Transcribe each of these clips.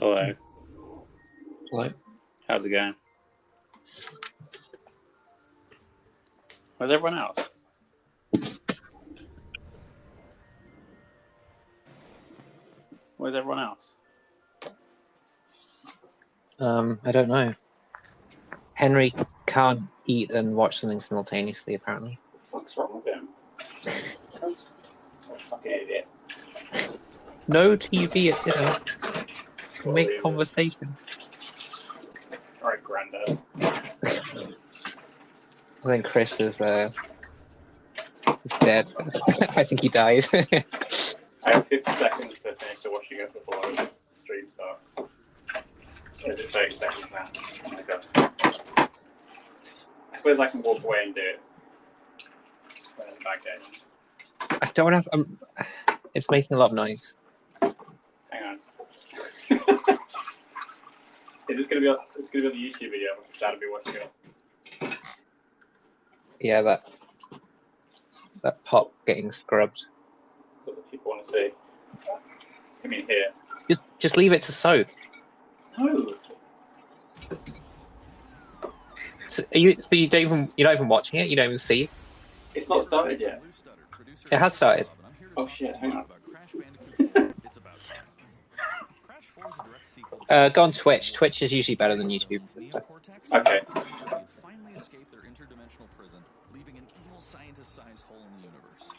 Hello. Hello. How's it going? Where's everyone else? Where's everyone else? I don't know. Henry can't eat and watch something simultaneously, apparently. What the fuck's wrong with him? What a fucking idiot. No TV at dinner. Make conversation. Alright, Grandad. I think Chris is dead. I think he died. I have 50 seconds to finish the washing up before the stream starts. Or is it 30 seconds now? Oh my god. I suppose I can walk away and do it. When it's back in. I don't have. It's making a lot of noise. Hang on. Is this gonna be on the YouTube video? I'm excited to be watching it. Yeah, that pot getting scrubbed. That's what the people want to see. I mean, here. Just leave it to soak. No. So you're not even watching it. You don't even see. It's not started yet. It has started. Oh shit! Hang on. Go on Twitch. Twitch is usually better than YouTube. Okay. Finally escape their interdimensional prison, leaving an evil scientist-sized hole in the universe.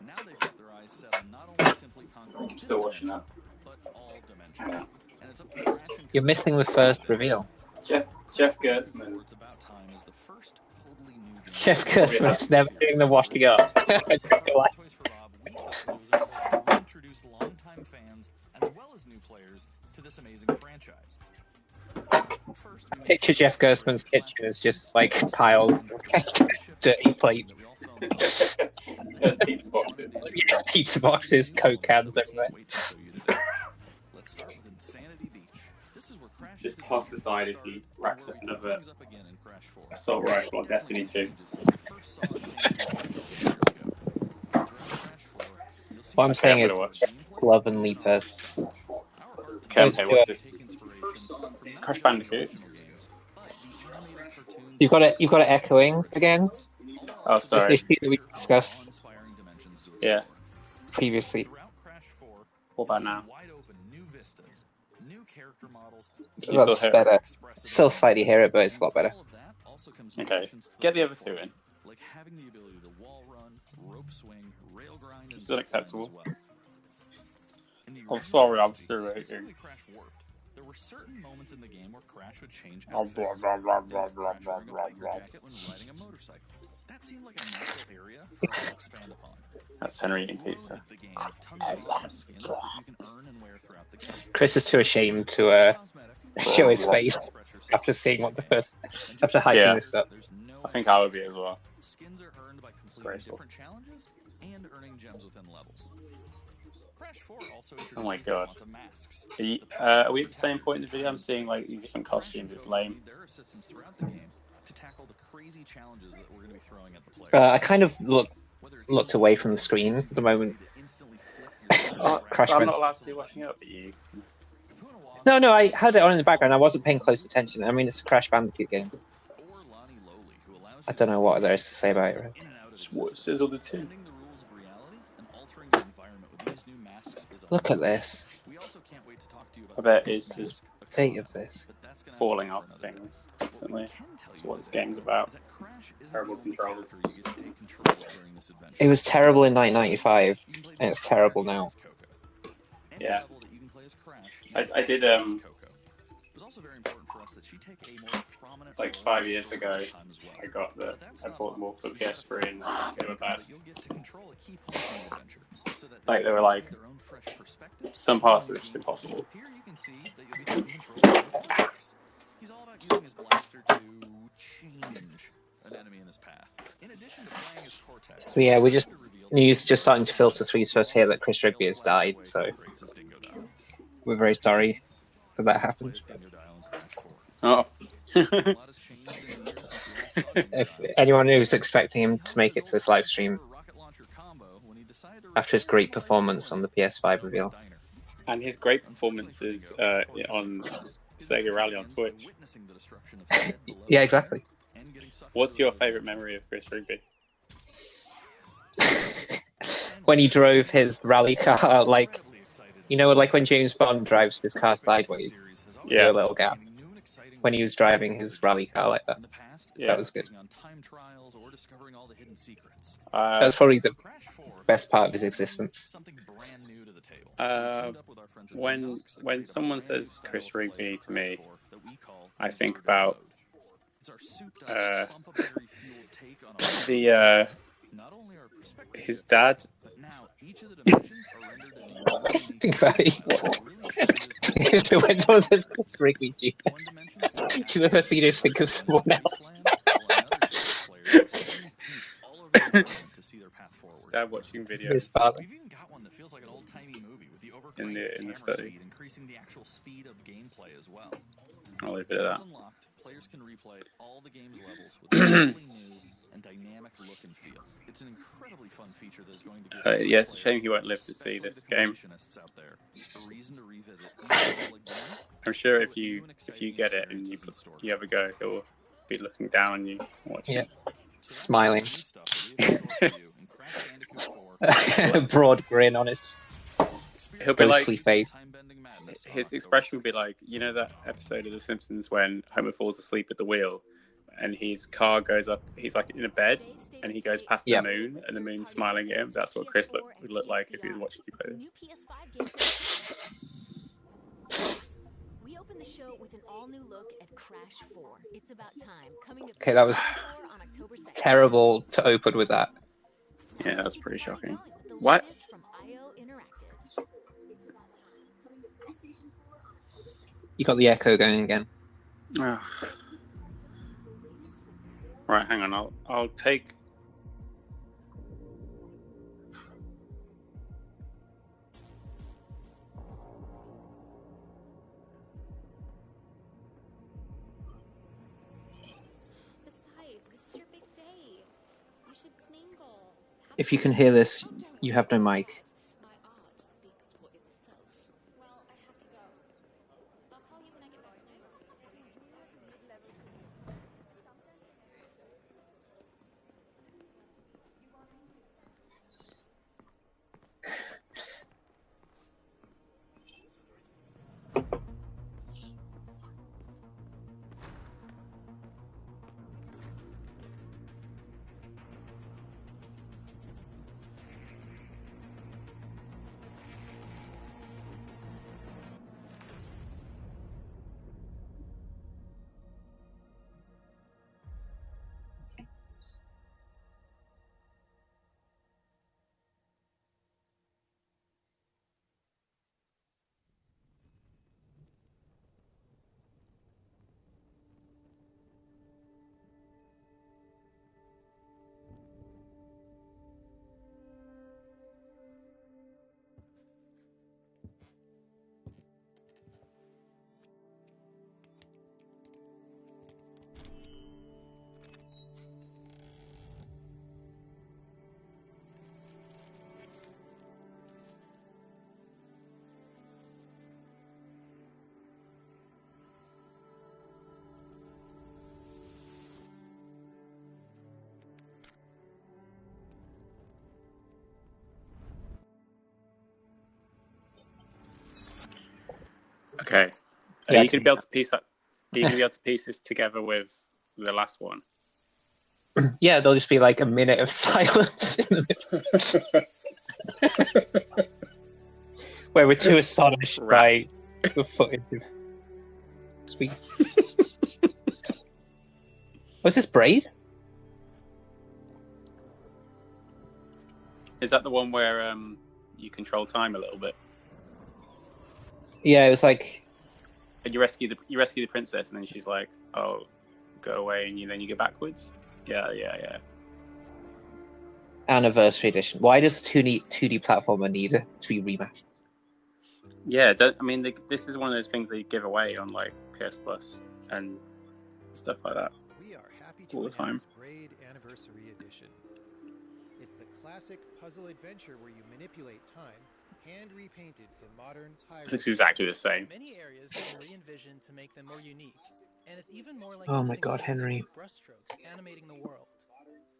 Now they've got their eyes set on not only simply conquering I'm still watching that. but all dimensions. And it's up to Crash and You're missing the first reveal. Jeff Gertzman. It's about time is the first totally new Jeff Gersman's never doing the washing up. I don't know why. Toys for Rob, we thought it was important to reintroduce longtime fans as well as new players to this amazing franchise. First, we Picture Jeff Gersman's kitchen is just like piles of dirty plates. Pizza boxes. Pizza boxes, Coke cans everywhere. Let's start with Insanity Beach. This is where Crash Just tossed aside as he racks up another comes up again in Crash 4. assault rifle on Destiny 2. What I'm saying is I'm gonna watch. slovenly person. Okay, what's this? Crash Bandicoot. You've got it echoing again. Oh, Just the sorry. issue that we discussed Yeah. previously. What about now? You That's still hear it? better. Still slightly hear it, but it's a lot better. Okay. Get the other two in. Like having the ability to wall run, rope swing, rail grind, It's unacceptable. as well. In the I'm original sorry, I'm Crash, still specifically waiting. Crash Warped, there were certain moments in the game where Crash would change Oh, outfits. blah, blah, blah, blah, Then blah, Crash blah, would blah, wear a blah. jacket when riding a motorcycle. That seemed like a natural area for us to expand upon. That's Henry eating pizza. With the game, tons of awesome skins that you can earn and wear throughout the game. Chris is too ashamed to show his face after seeing after hyping Yeah. this up. There's no I think I would be as well. skins are earned by completing Disgraceful. different challenges and earning gems within levels. Crash 4 also Oh my introduces God. quantum masks. Are we at the same point in the video? I'm seeing like these different costumes. It's lame. Their assistance throughout the game to tackle the crazy challenges that we're going to be throwing at the player. I kind of looked away from the screen at the moment. Crash So I'm went. not allowed to be watching up at you. No, I had it on in the background. I wasn't paying close attention. I mean, it's a Crash Bandicoot game. I don't know what there is to say about it. Right? Just what Sizzle did too. Look at this. I bet it's just State of this. falling off things constantly. That's what this game's about. Terrible controls. It was terrible in 1995, and it's terrible now. Yeah. I did like 5 years ago. I bought them all for PS3 and they were bad. Like they were like some parts were just impossible. He's all about using his blaster to change an enemy in his path. In addition to playing his Cortex. So yeah, news just starting to filter through to us here that Chris Rigby has died. So we're very sorry that happened. Oh. If anyone who's expecting him to make it to this live stream after his great performance on the PS5 reveal, And his great performances on Sega Rally on Twitch. Yeah, exactly. What's your favorite memory of Chris Rigby? When he drove his rally car, like, you know, like when James Bond drives his car sideways through Yeah. a little gap. When he was driving his rally car like that. Yeah. That was good. That was probably the best part of his existence. When someone says Chris Rigby to me, I think about his dad. Think about it. When someone says Chris Rigby, the first thing you do is think of someone else. Dad watching videos. His father. We've even got one that feels like an old-timey movie with the In the camera study. speed, increasing the actual speed of gameplay as well. I'll leave it at that. Unlocked, players can replay all the game's levels with a totally new and dynamic look and feel. It's an incredibly fun feature that is going to give Yeah, it's a shame he won't live to see this game. out there a reason to revisit each level again. I'm sure if you get it and you ever go, he'll be looking down on you watching. Yeah. Smiling. A broad grin on his He'll be like, face. his expression will be like, you know that episode of The Simpsons when Homer falls asleep at the wheel and his car goes up, he's like in a bed and he goes past the moon and the moon's smiling at him. That's what Chris would look like if he was watching you play this. We open the show with an all-new look at Crash 4. It's about time. Okay, that was terrible to open with that. Yeah, that's pretty shocking. What? You got the echo going again. Oh. Right, hang on. I'll take. If you can hear this, you have no mic. Okay. Are you gonna be able to piece that? Are you gonna be able to piece this together with the last one? Yeah, there'll just be like a minute of silence in the middle. Where we're too astonished by the footage of sweet. Was this Braid? Is that the one where you control time a little bit? Yeah, it was like. And you rescue the princess, and then she's like, "Oh, go away," and then you go backwards. Yeah. Anniversary edition. Why does 2D platformer need to be remastered? Yeah, this is one of those things they give away on like PS Plus and stuff like that. We are happy to all the time. Braid Anniversary Edition. It's the classic puzzle adventure where you manipulate time hand repainted for modern high-res. Looks exactly the same. Many areas have been re-envisioned to make them more unique, and it's even more like Oh my using God, painting Henry. with brushstrokes animating the world.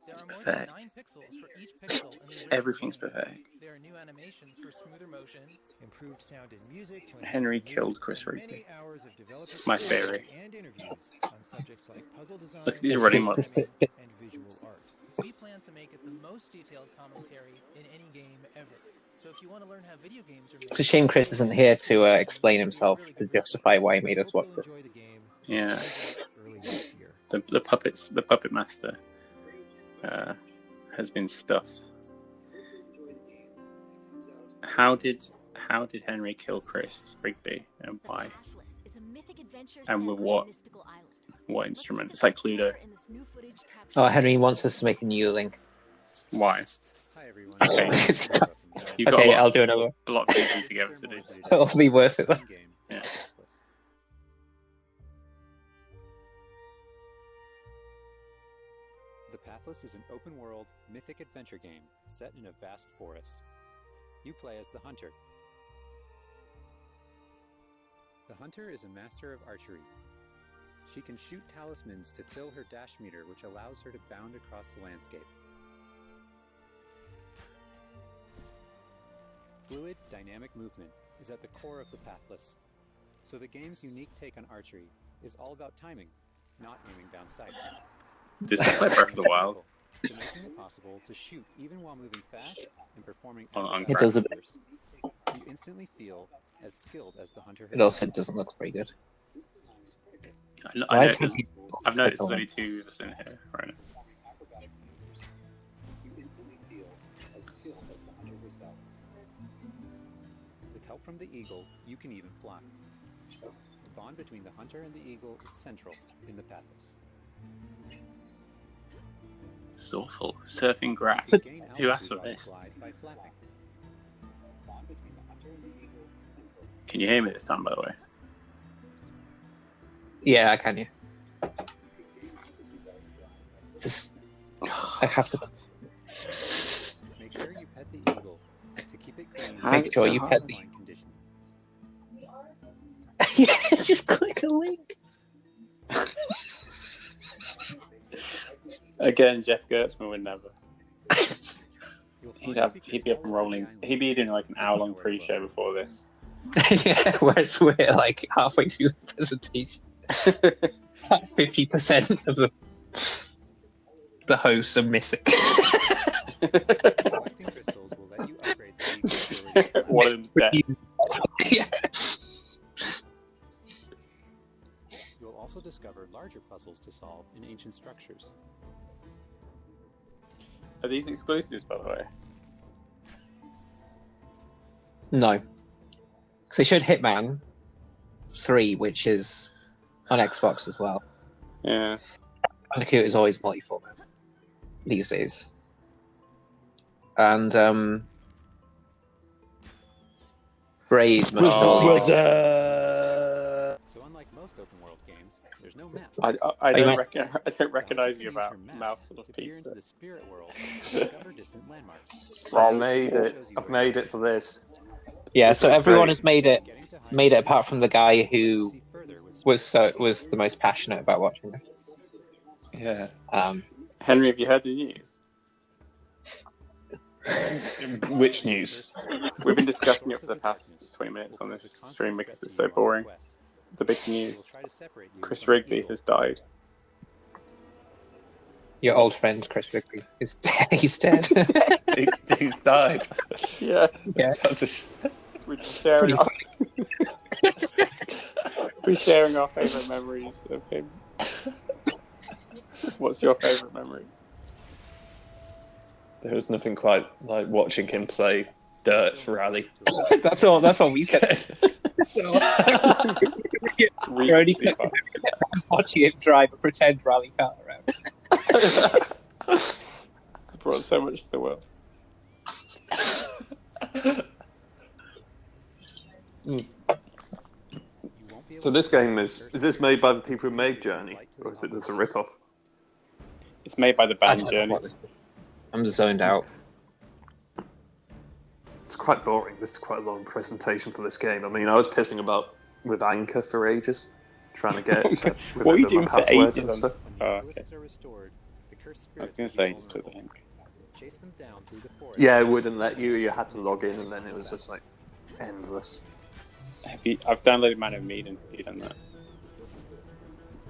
There are more Pathetic. than 9 pixels for each pixel in the original Everything's game. pathetic. There are new animations for smoother motion. Improved sound and music to enhance Henry the mood, killed Chris and Rigby. many hours of developer My experience theory. and interviews on subjects like puzzle design, Look at these It's- running it's- models. programming, and visual art. We plan to make it the most detailed commentary in any game ever. So if you want to learn how video games are made, It's a shame Chris isn't here to explain himself to justify why he made We us hope watch you'll this. enjoy the game. Yeah. Early next year. The puppet master has been stuffed. How did Henry kill Chris Rigby, and why? Pathless is a mythic adventure And set with on a what? mystical island. What Let's instrument? take a It's like quick Cluedo. tour in this new footage captured Oh, by Henry the wants us to make a new link. Why? Hi everyone. Okay. You've got Okay, a lot, I'll do another. a lot of thinking to get us to do. It'll be worth it. Though. Yeah. The Pathless is an open-world, mythic adventure game set in a vast forest. You play as the Hunter. The Hunter is a master of archery. She can shoot talismans to fill her dash meter, which allows her to bound across the landscape. Fluid, dynamic movement is at the core of the Pathless. So the game's unique take on archery is all about timing, not aiming down sights. This is like Breath of the Wild. To making it possible to shoot even while moving fast and performing On It does a bit. maneuvers. You instantly feel as skilled as the hunter It also doesn't look very good. I Why know is there's- he- I've noticed there's only 2 of us in here right now. With help from the eagle, you can even fly. The bond between the hunter and the eagle is central in the Pathless. It's awful. Surfing grass. You gain Who asked altitude for while you this? glide by flapping. Can you hear me this time, by the way? Yeah, I can. Yeah. Just, I have to Make sure you pet the eagle to keep it clean. How make is it sure so you hard? pet the. Fine condition. Yeah, just click a link. Again, Jeff Gertzman would never. You'll He'd find be secrets up all and over rolling. the island. He'd be doing like an hour-long pre-show before this. Yeah, whereas we're like halfway through the presentation. 50% of the hosts are missing. Collecting crystals will let you upgrade the eagle's ability to fly. One of them's dead. Yeah. You'll also discover larger puzzles to solve in ancient structures. Are these exclusives, by the way? No. Because they showed Hitman 3, which is on Xbox as well. Yeah. Bandicoot is always multi-format these days. And Braid must Oh. So unlike most open world games, there's no map. I you don't meant- recognize you Use about her maps mouthful of to peer pizza. into the spirit world and discover distant landmarks. I've made it. I've made it for this. Yeah, This so was everyone great. has made it Getting to higher made it apart from the guy altitudes who lets you see further with was the most passionate about watching this. Yeah. Henry, have you heard the news? Which news? We've been discussing it for the past 20 minutes on this stream because it's so boring. The big news. Chris Rigby has died. Your old friend Chris Rigby is he's dead. He's died. Yeah. Yeah. That's just... We're just sharing Pretty we're sharing our favourite memories of him. What's your favourite memory? There was nothing quite like watching him play Dirt Rally. That's all we said. We're only Recency bias. watching him drive a pretend rally car around. It's brought so much to the world. So this game is this made by the people who made Journey, or is it just a rip-off? It's made by the band Journey. I'm zoned out. It's quite boring. This is quite a long presentation for this game. I mean, I was pissing about with Anchor for ages, trying to get What are you remember doing my for passwords ages and on? stuff. Oh, When the okay. relics are restored, the cursed I was spirits going will to say, be just click the vulnerable. link. Chase them down through the forest. Yeah, it wouldn't let you. You had to log in, and then it was just like endless. I've downloaded Man of Medan. Have you done that?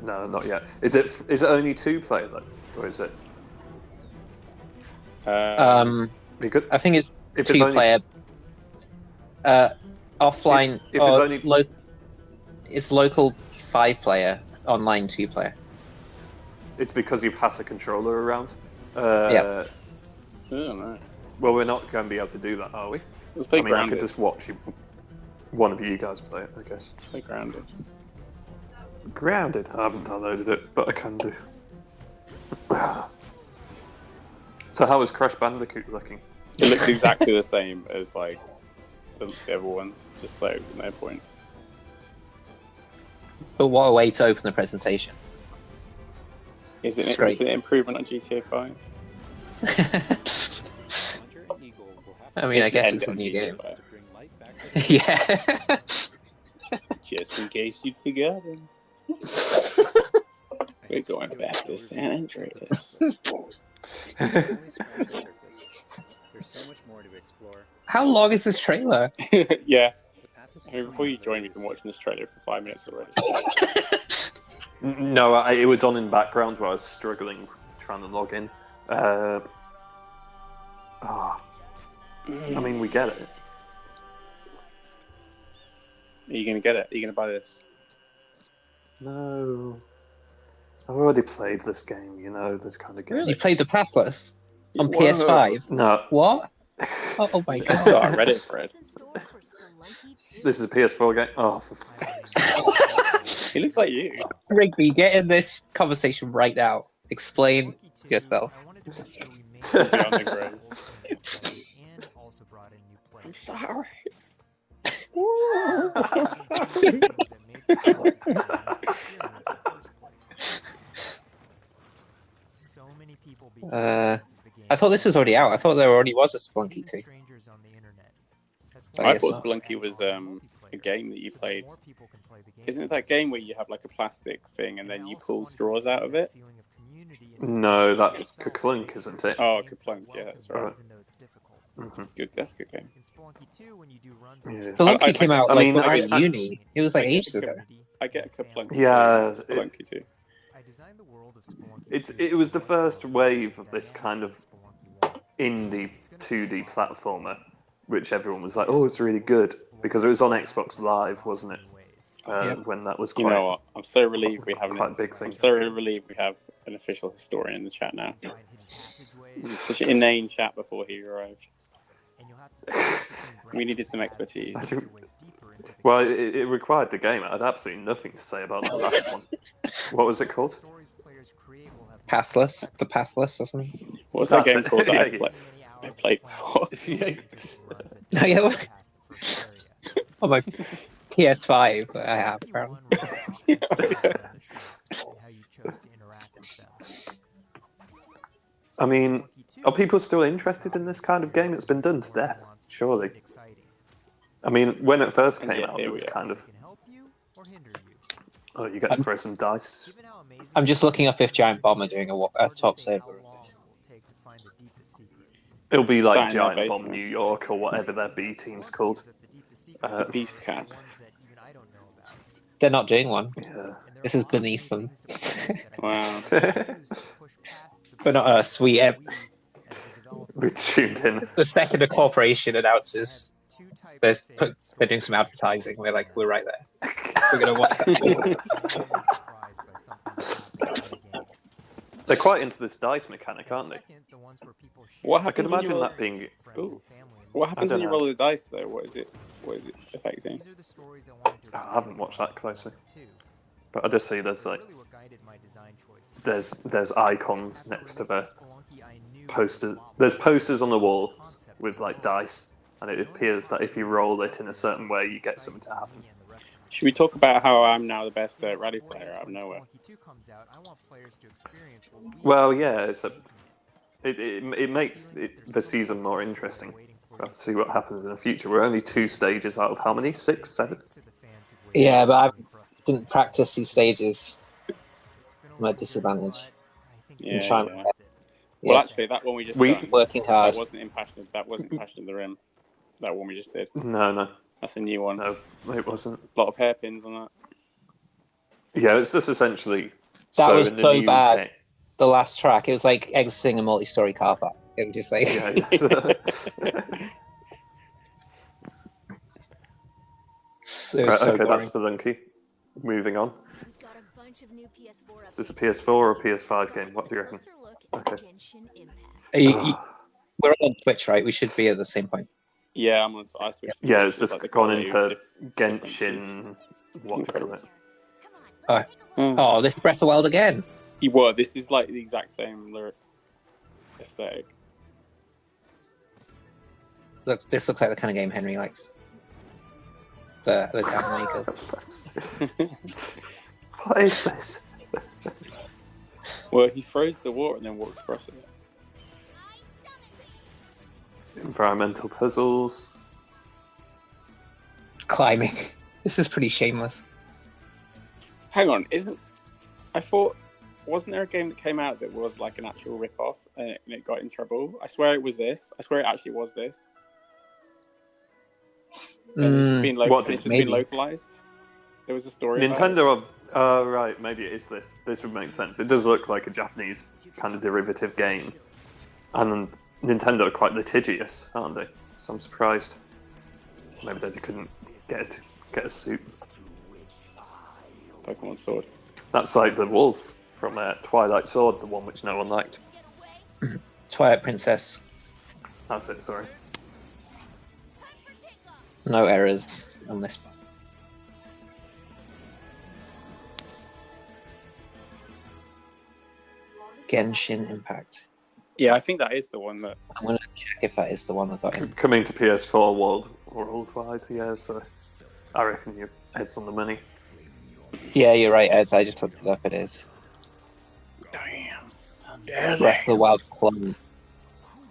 No, not yet. Is it only 2 player though, or is it? Because I think it's if it's only 2-player. Offline if it's or only it's local 5-player, online 2-player. it's because you pass a controller around. Yeah. I don't know. Well, we're not going to be able to do that, are we? Let's play I mean, I Grounded. could just watch one of you guys play it, I guess. Let's play Grounded. Grounded. I haven't downloaded it, but I can do. So how is Crash Bandicoot looking? It looks exactly the same as like the other ones, just so no point. But what a way to open the presentation. Is it Straight. an improvement on GTA 5? Hunter and Eagle will have to I mean, I It's guess end it's a on new GTA game. 5. to bring light back to the Yeah. Just in case you'd forgotten. We're going back to San Andreas. We've only scratched the surface. There's so much more to explore. How long is this trailer? Yeah. The path is I mean, before you still joined, we've been watching this trailer for 5 minutes already. No, it was on in background while I was struggling trying to log in. I mean, we get it. Are you going to get it? Are you going to buy this? No. I've already played this game, this kind of game. You played the Pathless on Whoa. PS5? No. What? Oh my I god. saw a Reddit thread. This is a PS4 game? Oh, for He looks like you. Rigby, get in this conversation right now. Explain yourself. Beyond the grave. And also brought in new I'm players. sorry. So many people became Uh, fans of the game. I thought this was already out. I thought there already was a Spelunky 2. Strangers on the internet. That's I why I guess thought not. Spelunky was a game that you played. more people can play the game. Isn't it that game where you have like a plastic thing and then you pull straws out of it? No, that's Clunk, isn't it? Oh, Kaplunk, yeah, that's right. Even though it's difficult. Good, that's a good game. In Spelunky 2, when you do runs Yeah. Spelunky came out I like mean, when I I- was at uni. It was like I get ages the ago. I get a Kaplunk. Yeah, Spelunky too. I designed the world of Spelunky It was the first wave of this kind of indie 2D platformer, which everyone was like, oh, it's really good, because it was on Xbox Live, wasn't it? When that was You quite... know what? I'm so relieved we have quite a big thing. I'm so relieved we have an official historian in the chat now. This is such an inane chat before he arrived. We needed some expertise. Well, it required the game. I had absolutely nothing to say about the last one. What was it called? Pathless? The Pathless or something? What was that That's game it. called that Yeah, I played before? Oh, yeah. On my PS5, I have. Apparently. I mean, are people still interested in this kind of game? It's been done to death, surely. I mean, when it first came out, it was kind of... Oh, you get to throw some dice. I'm just looking up if Giant Bomb are doing a top server of this. It'll be like Sign up, Giant Bomb basically. New York or whatever their B team's called. Beast Cast. They're not doing one. Yeah. This is beneath them. Wow. But not a sweet. We tuned in. The second a corporation announces they're doing some advertising, we're like, we're right there. We're gonna watch that. They're quite into this dice mechanic, aren't they? What I can happens when you imagine roll... that being... Ooh. What happens I when you don't roll know. the dice though? What is it affecting? I haven't watched that closely. But I just see there's like... There's icons next to the posters. There's posters on the walls with like dice, and it appears that if you roll it in a certain way, you get something to happen. Should we talk about how I'm now the best rally player out of nowhere? Well, yeah, it makes the season more interesting. We'll have to see what happens in the future. We're only 2 stages out of how many? 6, 7? Yeah, but I didn't practice these stages. My disadvantage. Yeah, trying yeah. to- Well, yeah. actually, that one we just We- done, Working hard. that wasn't impassioned. That wasn't impassioned the rim. That one we just did. No. That's a new one. No, it wasn't. A lot of hairpins on that. Yeah, it's just essentially... That was in the so new bad. game- The last track, it was like exiting a multi-story car park. It was just like, Yeah. it was so okay, boring. that's Spelunky. Moving on. We've got a bunch of new PS4 Is this a updates. PS4 or a PS5 game? What do you reckon? Closer look at Okay. Genshin Impact. We're all on Twitch, right? We should be at the same point. Yeah, I'm on. I switched. to Yeah, Twitch, it's just like the gone quality into differences. Genshin. What do you call it? Oh, this Breath of the Wild again. Well, this is like the exact same lyric aesthetic. Look, this looks like the kind of game Henry likes. The sound maker. What is this? Well, he throws the water and then walks across it. Environmental puzzles. Climbing. This is pretty shameless. Hang on, wasn't there a game that came out that was like an actual rip-off and it got in trouble? I swear it was this. I swear it actually was this. And it's been maybe. been localized. There was a story about it. Nintendo are... right, maybe it is this. This would make sense. It does look like a Japanese kind of derivative game. And Nintendo are quite litigious, aren't they? So I'm surprised. Maybe they couldn't get a suit. Pokemon Sword. That's like the wolf from Twilight Sword, the one which no one liked. Twilight Princess. That's it, sorry. No errors on this one. Genshin Impact. Yeah, I think that is the one that... I'm going to check if that is the one that got in. Coming to PS4 worldwide, yeah, so I reckon your head's on the money. Yeah, you're right, Ed. I just looked it up. It is. Damn. Breath of the Wild clone.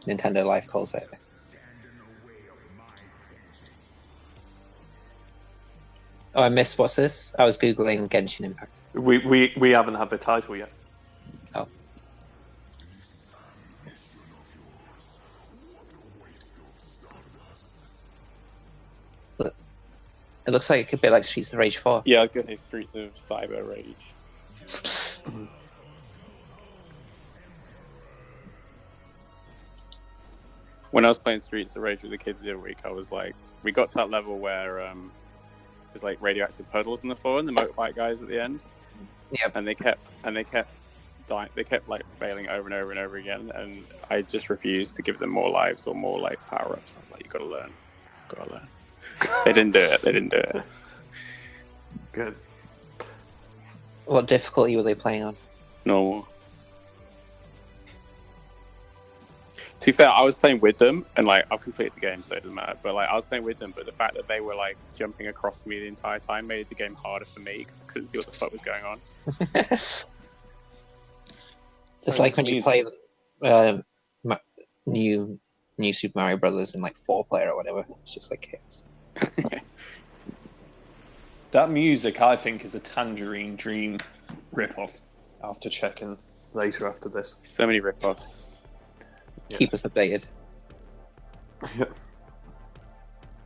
Nintendo Life calls it. Oh, I missed. What's this? I was googling Genshin Impact. We haven't had the title yet. Oh. Look, it looks like it could be like Streets of Rage 4. Yeah, I was going to say Streets of Cyber Rage. When I was playing Streets of Rage with the kids the other week, I was like, we got to that level where there's like radioactive puddles on the floor and the motorbike guys at the end. Yep. And they kept dying. They kept like failing over and over and over again, and I just refused to give them more lives or more like power ups. I was like, you gotta learn. They didn't do it. Good. What difficulty were they playing on? Normal. To be fair, I was playing with them, and like I've completed the game, so it doesn't matter. But like I was playing with them, but the fact that they were like jumping across me the entire time made the game harder for me because I couldn't see what the fuck was going on. Just like when you play new Super Mario Brothers in like 4-player or whatever. It's just like chaos. That music, I think, is a Tangerine Dream ripoff. I'll have to check in later after this. So many rip-offs. Keep us updated. Yeah.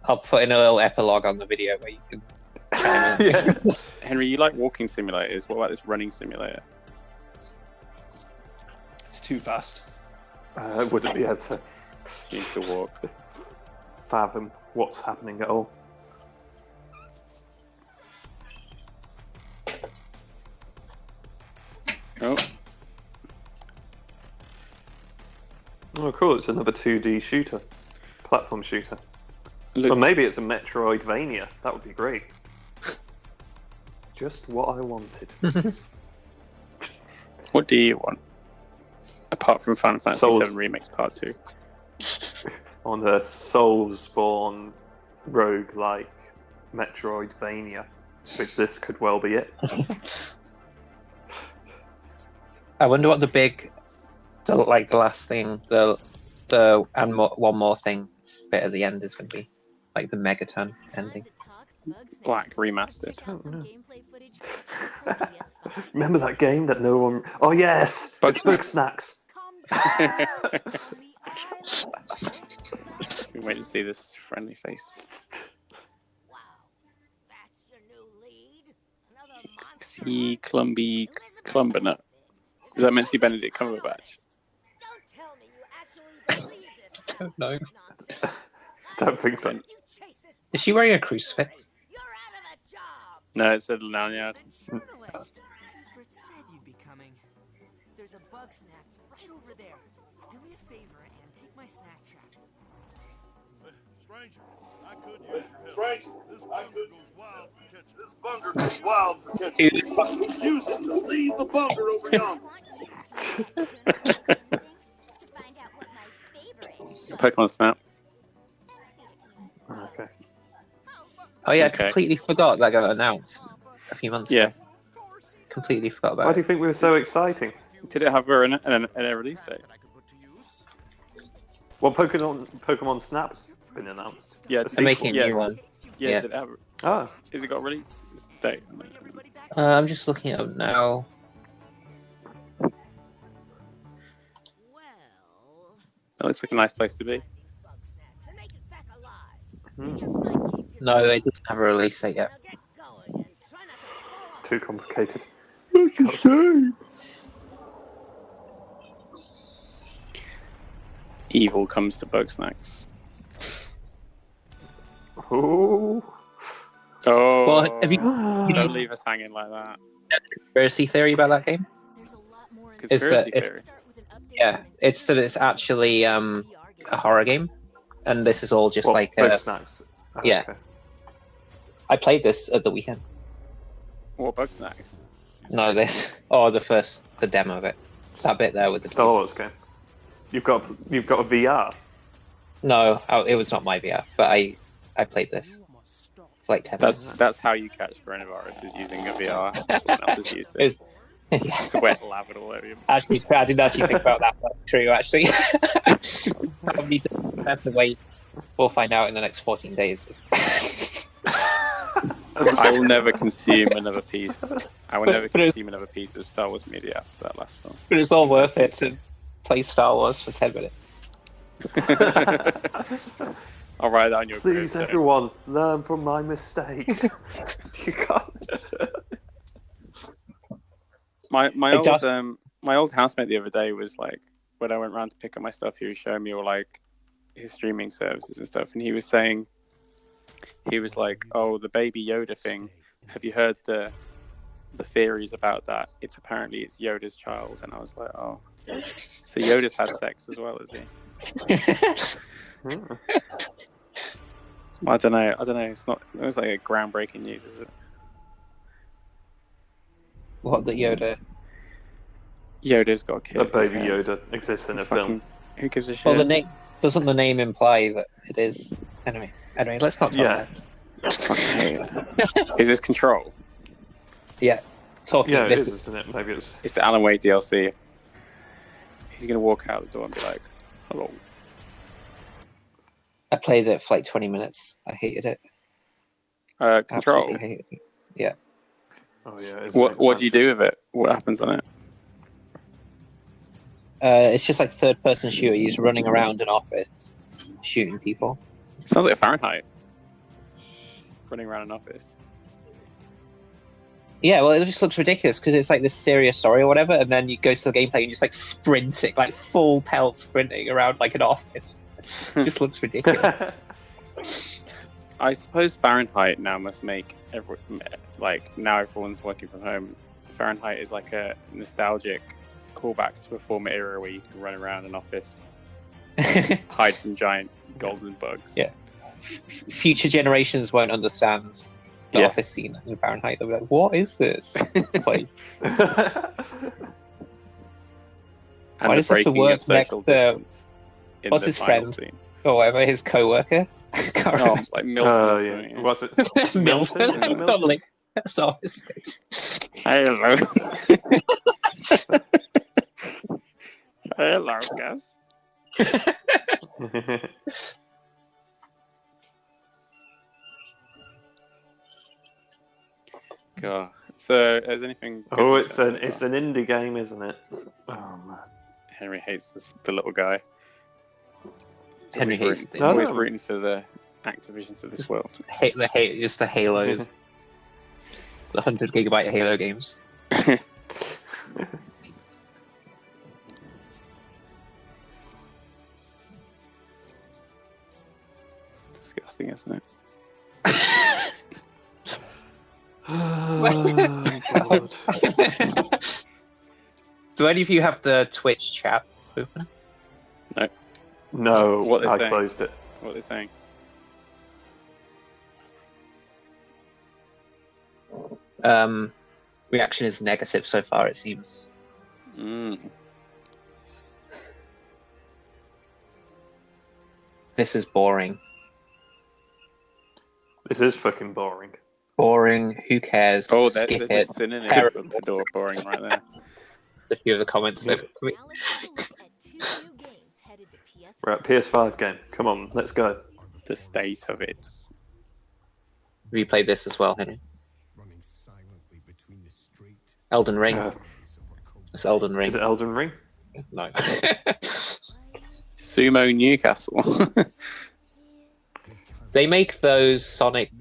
I'll put in a little epilogue on the video where you can chime in. Yeah. Henry, you like walking simulators? What about this running simulator? It's too fast. Wouldn't be able to You need to walk. fathom what's happening at all. Oh, Oh, cool! It's another 2D shooter, platform shooter. looks Or maybe it's a Metroidvania. That would be great. Just what I wanted. What do you want? Apart from Final Fantasy Souls. VII Remix Part 2. On the Soulsborne roguelike Metroidvania, which this could well be it. I wonder what the last thing, one more thing bit at the end is going to be like the megaton ending. Black remastered. Remember that game that no one... Oh, yes! Bug It's Bug Snacks. We wait to see this friendly face. See Clumby Clumbernut. Is that meant to be Benedict Cumberbatch? Don't know. Don't think so. Is she wearing a crucifix? No, it's a lanyard. Journalist. Expert said you'd be coming. There's a bug snack right over there. Do me a favor and take my snack trap. Stranger, I could use your help. This bunger goes wild for catching. This bunger goes wild for catching. Use it to lead the bunger over yonder. Pokemon Snap. Okay. Oh yeah, Okay. I completely forgot that got announced a few months ago. Completely forgot about Why it. do you think we were so exciting? Did it have a release date? Well, Pokemon Snap's been announced. Yeah, They're making a new one. Yeah, Yeah. did it have? Oh. Is it got a release date? I'm just looking it up now. That looks like a nice place to be. No, they didn't have a release date yet. It's too complicated. Evil comes to Bug Snacks. Oh. Oh, Well, have you don't leave us hanging like that. conspiracy theory about that game? Is that Conspiracy it's theory. it's that it's actually a horror game, and this is all just What, like Bug Snacks? Oh, yeah. okay. I played this at the weekend. What Bug Snacks? No, this the demo of it. That bit there with the Star Wars game. You've got a VR. No, it was not my VR, but I played this for like 10 minutes. That's how you catch coronavirus, is using a VR. Someone else has used it. Wet lava all over you. Actually, I didn't actually think about that, but true, actually. Probably don't have to wait. We'll find out in the next 14 days. I will never consume another piece. I will never consume another piece of Star Wars media after that last film. But it's well worth it to play Star Wars for 10 minutes. I'll write that on your Please, gravestone. everyone, learn from my mistake. You can't. My old housemate the other day was like, when I went round to pick up my stuff, he was showing me all like his streaming services and stuff, and he was like, "Oh, the Baby Yoda thing. Have you heard the theories about that? It's Yoda's child." And I was like, "Oh, so Yoda's had sex as well, has he?" Well, I don't know. It's like a groundbreaking news, is it? What, the Yoda's got a kid. A Baby Yoda exists in a film. Who gives a shit? Well, doesn't the name imply that it is? Anyway, let's not talk about it. Is this Control? Yeah. Talking Yeah, it is, isn't it? Maybe it's the Alan Wake DLC. He's going to walk out the door and be like, "Hello." I played it for like 20 minutes. I hated it. Control. Absolutely hated it. Yeah. Oh yeah. What do you do with it? What happens on it? It's just like third-person shooter. You're just running around an office, shooting people. Sounds like Fahrenheit. Running around an office. Yeah, well, it just looks ridiculous because it's like this serious story or whatever, and then you go to the gameplay and just like sprinting, like full pelt sprinting around like an office. It just looks ridiculous. I suppose Fahrenheit now must make now everyone's working from home. Fahrenheit is like a nostalgic callback to a former era where you can run around an office, hide from giant golden bugs. Yeah. Future generations won't understand the office scene in Fahrenheit. They'll be like, "What is this place? Why does he have to work next to what's his friend scene. or whatever, his co-worker?" Like Milton. Yeah. Was it Milton? Is it Milton? Totally. That's office space. Hello. Hello, Gus. God. So, has anything? Good Oh, with it's that an so it's far? an indie game, isn't it? Oh man. Henry hates the little guy. He's Henry always hates rooting, it. always No. rooting for the Activisions of this world. It's the Halos, the 100 GB Halo games. Disgusting, isn't it? Oh, God. Do any of you have the Twitch chat open? No, What they're I saying. closed it. What they're saying. Reaction is negative so far, it seems. This is boring. This is fucking boring. Boring. Who cares? Oh, Skip there's it. a synonym Terrible. for boring right there. A few of the comments said it to me. Now let's take a look at two new games headed to PS5. Right, PS5 game. Come on, let's go. The state of it. Have you played this as well, Henry? Elden Ring. It's Elden Ring. Is it Elden Ring? No. Sumo Newcastle. They make those Sonic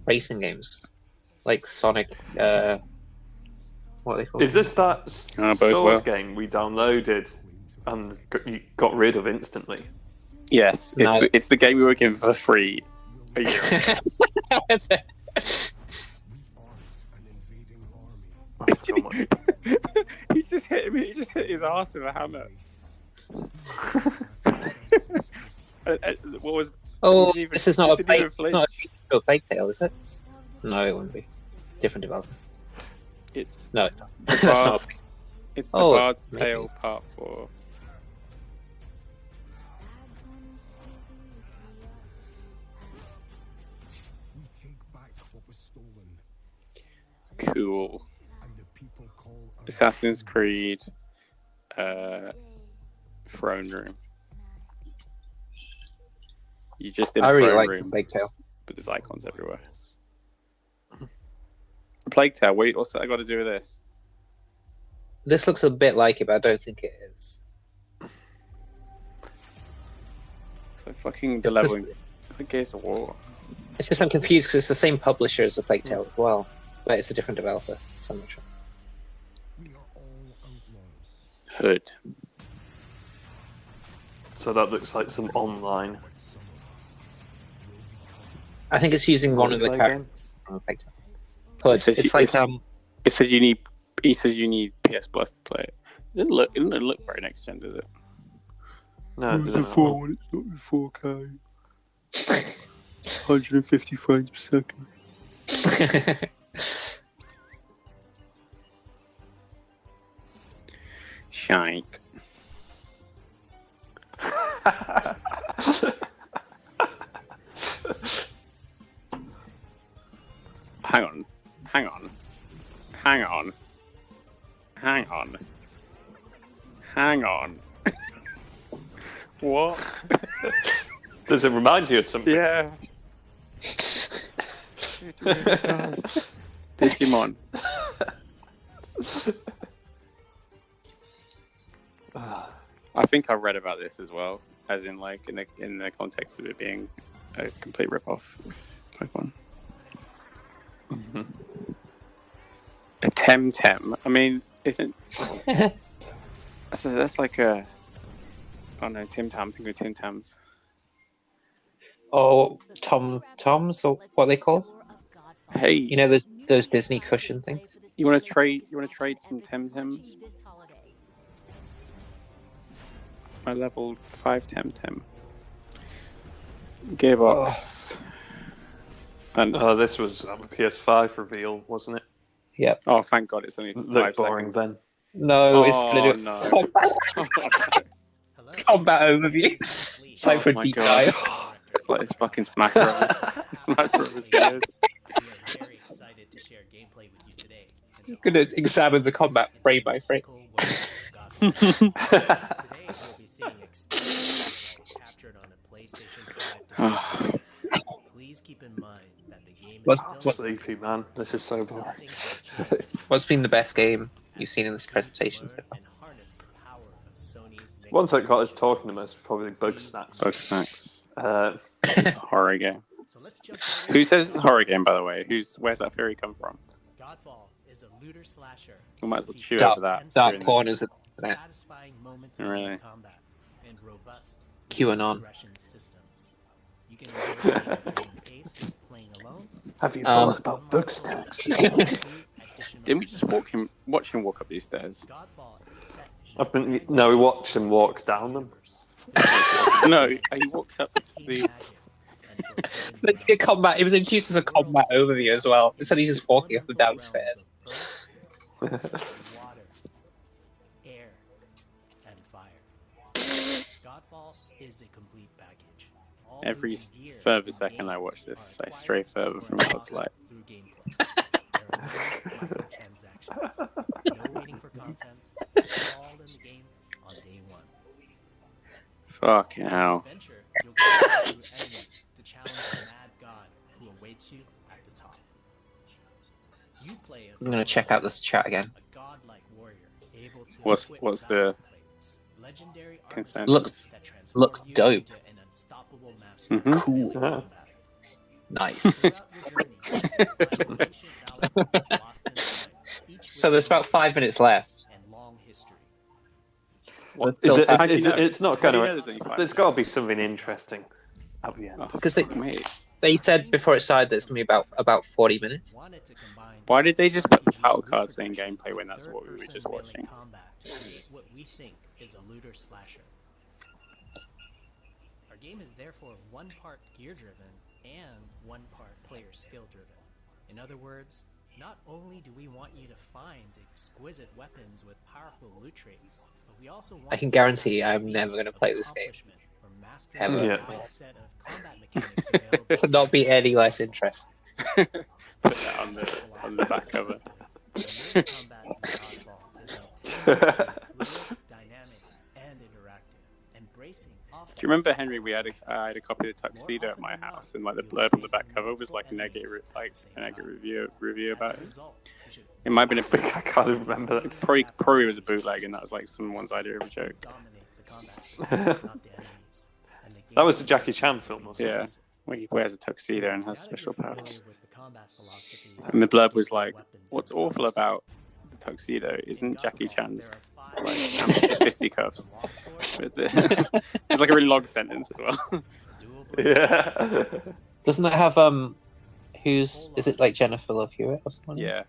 racing games. Like Sonic, what are they called? Is this that both sword well. game we downloaded and you got rid of instantly? Yes, No. it's the game we were given for free a year ago. That's it. Oh, come on. He just hit him. He just hit his ass with a hammer. What was? Oh, didn't even- this is not a didn't fake. even It's not a Plague Tale, is it? No, it wouldn't be. Different developer. It's No, the that's not. A Bard's, fake. it's the Oh, Bard's maybe. Tale Part 4. Cool. Assassin's Creed, Throne Room. You just in a I really throne like room, Plague Tale. but there's icons everywhere. Plague Tale. What's that got to do with this? This looks a bit like it, but I don't think it is. It's like fucking It's leveling. It's like Gears of War. It's just I'm confused because it's the same publisher as the Plague Tale as well, but it's a different developer, so I'm not sure. Hood. So that looks like some online. I think it's using one of the roleplay characters from the Plague Tale. But it's like It says you need. He says you need PS Plus to play it. It doesn't look very next gen, does it? No, it doesn't at all. It's not in 4K. 150 frames per second. Shite. Hang on. What? Does it remind you of something? Yeah. Digimon. I think I read about this as well, as in like in the context of it being a complete rip-off of Pokemon. Mm-hmm. A Temtem. I mean, isn't that's like a? Oh no, Tim Tam. I'm thinking of Tim Tams. Oh, Toms, or what they call? Hey, You know those Disney cushion things? you want to trade? You want to trade some Temtems? My level 5 Temtem. Gearbox. And this was a PS5 reveal, wasn't it? Yep. oh, thank God, it's only 5 Looked boring seconds. then. No, it's Oh, literally no. combat overview. Time for a my deep God. dive. It's like this fucking Smash Bros. Smash Bros. Videos. Very excited to share gameplay with you today. I'm gonna examine the combat frame by frame. Today we'll be seeing extended captured on a PlayStation 5 device. Please keep in mind that the game Sleepy, man. This is so boring. What's been the best game you've seen in this presentation? Ones that got us talking the most probably Bug Snacks. Bug Snacks. Horror game. Who says it's a horror game, by the way? Where's that theory come from? Godfall is a looter slasher. We might as well chew over that. Dark corners of that. Really? And robust QAnon. systems. You can enjoy playing pace, playing alone. Have you thought about Bug Snacks? Didn't we just watch him walk up these stairs? We watched him walk down them. No, he walked up the. The combat. It was introduced as a combat overview as well. Instead, he's just walking up and downstairs. Water, air, and fire. Godfall is a complete package. Every further second I watch this, I stray further from God's light. No waiting for content. All in the game on day one. Fucking hell. You'll get through enemies to challenge the mad god who awaits you at the top. You play I'm gonna check out this chat again. a godlike warrior able to What's the legendary consensus? Looks dope. an unstoppable Mm-hmm. Cool. Nice. So there's about 5 minutes left. It's not going to. There's got to be something interesting at the end. Because they said before it started that it's going to be about 40 minutes. Why did they just put the title card saying gameplay when that's what we were just watching? What we think is a looter slasher. Our game is therefore one part gear-driven and one part player skill-driven. In other words, not only do we want you to find exquisite weapons with powerful loot traits, but we also want I can guarantee I'm never going to play this game. Ever. Yeah. Could not be any less interesting. Put that on the back cover. Do you remember, Henry? I had a copy of the Tuxedo at my house, and like the blurb on the back cover was like a negative review about it. It might have been I can't remember that. Probably was a bootleg, and that was like someone's idea of a joke. That was the Jackie Chan film, wasn't it? Yeah, where he wears a tuxedo and has special powers. And the blurb was like, "What's awful about the tuxedo isn't Jackie Chan's like fisticuffs." It's like a really long sentence as well. Yeah. Doesn't that have is it like Jennifer Love Hewitt or someone? Yeah.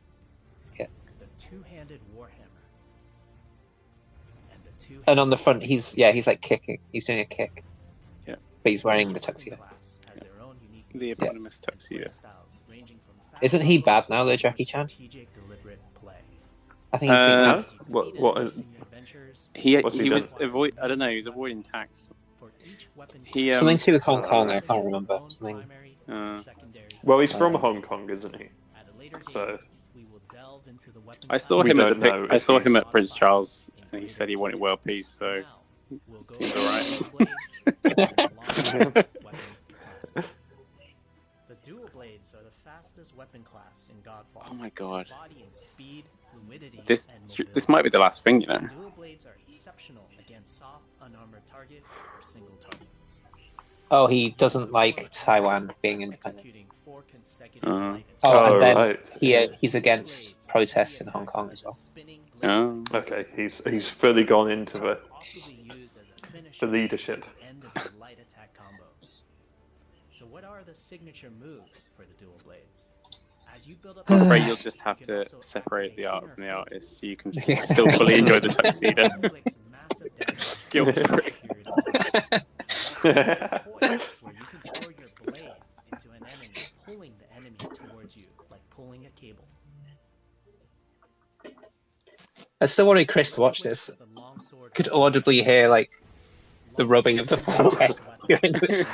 Yeah. The two-handed warhammer. And on the front, he's like kicking. He's doing a kick. Yeah. But he's wearing the tuxedo. The eponymous tuxedo. Isn't he bad now, though, Jackie Chan? I think he's been bad. What is? He was I don't know. He was avoiding tax. Something to do with Hong Kong. I can't remember. Something. Well, he's from Hong Kong, isn't he? So. I saw him at Prince Charles, and he said he wanted world peace. So he's alright. The dual blades are the fastest weapon class in Godfall. Oh my god. Speed, fluidity, this might be the last thing, you know. Dual blades are exceptional against soft, unarmored targets or single targets. Oh, he doesn't like Taiwan being independent. Oh, and then right. he's against protests in Hong Kong as well. Oh. Okay, he's fully gone into the leadership. So what are the signature moves for the dual blades? As you build up I'm afraid you'll just have to separate the art from the artist so you can still fully enjoy the tuxedo. Guilt-free. Where you can throw your blade into an enemy, pulling the enemy towards you like pulling a cable. I still wanted Chris to watch this. Could audibly hear like the rubbing of the forehead during this.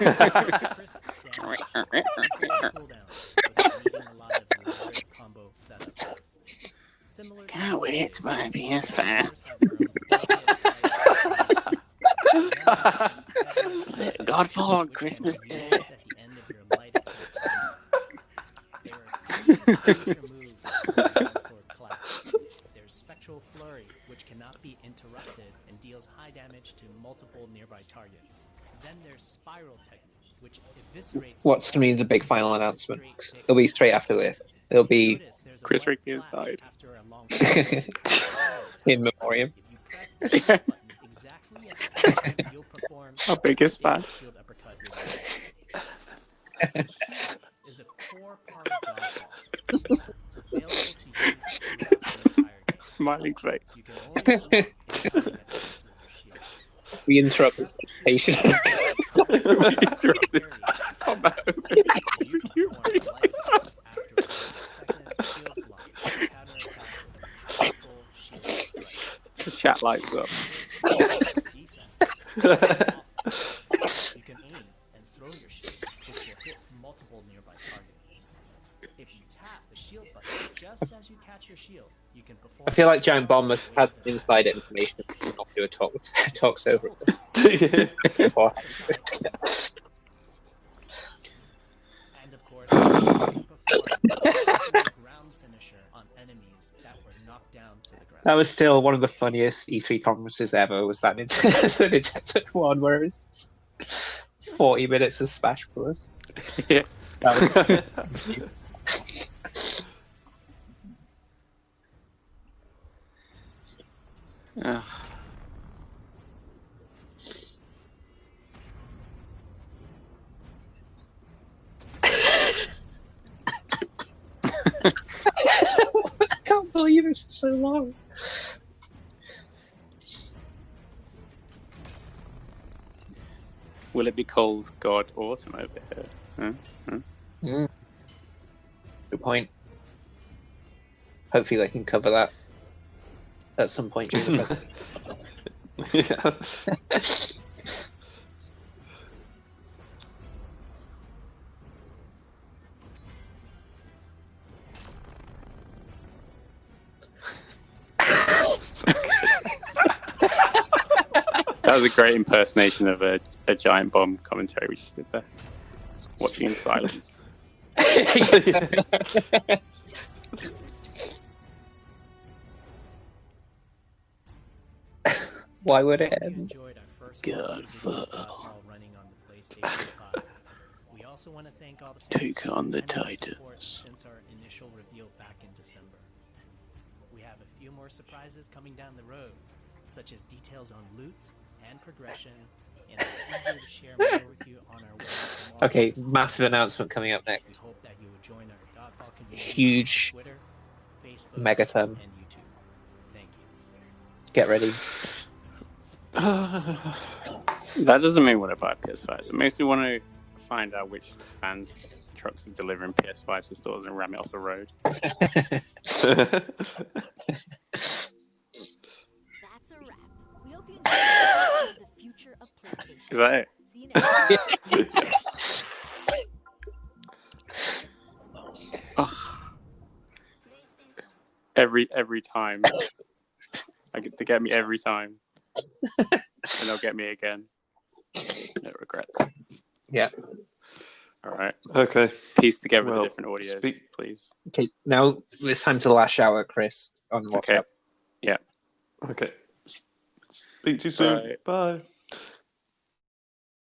Can't wait to buy a PS5. Godfall on Christmas Day. signature moves of the Sword class. There's Spectral Flurry, which cannot be interrupted and deals high damage to multiple nearby targets. Then there's Spiral Technique, which eviscerates. What's going to be the big final announcement? It'll be straight after this. It'll be Chris Rigby has died. in memoriam. Our biggest fan. Is a core part of dodgeball. It's available to use throughout the entire game. Smiling face. You can only unlock it with your shield. We interrupt this presentation. We interrupt this combat. You perform light after a second shield block, counter attack with a powerful shield strike. The chat lights up. You can aim and throw your shield, which will hit multiple nearby targets. If you tap the shield button just as you catch your shield, you can perform. I feel like Giant Bomb has insider information and not do a talks over. And of course, you can perform ground finisher on enemies that were knocked down to the ground. That was still one of the funniest E3 conferences ever. Was that Nintendo, the Nintendo one where it was just 40 minutes of Smash Bros. Yeah. That was... I can't believe it's so long. Will it be called God Autumn over here? Good point. Hopefully they can cover that at some point during the presentation. That was a great impersonation of a Giant Bomb commentary we just did there. Watching in silence. Why would it end? God, running on the PlayStation 5. We also want to thank all the take on the Titans since our initial reveal back in December. We have a few more surprises coming down the road, such as details on loot and progression, and I'm eager to share more with you on our way. Okay, massive announcement coming up next. We hope that you would join our Godfall community Huge on Twitter, Facebook, megaton. and YouTube. Thank you. Get ready. That doesn't mean what about PS5. It makes me want to find out which fans trucks are delivering PS5s to stores and ram it off the road. That's a wrap. We hope you enjoyed the future of PlayStation. Is that it? See you next time. Oh. Every time. They get me every time. And they'll get me again. No regrets. Yeah. All right. Okay. Piece together the different audios, please. Okay, now it's time to lash out at Chris on WhatsApp. Okay. Yeah. Okay. Speak to you soon. Bye. Bye.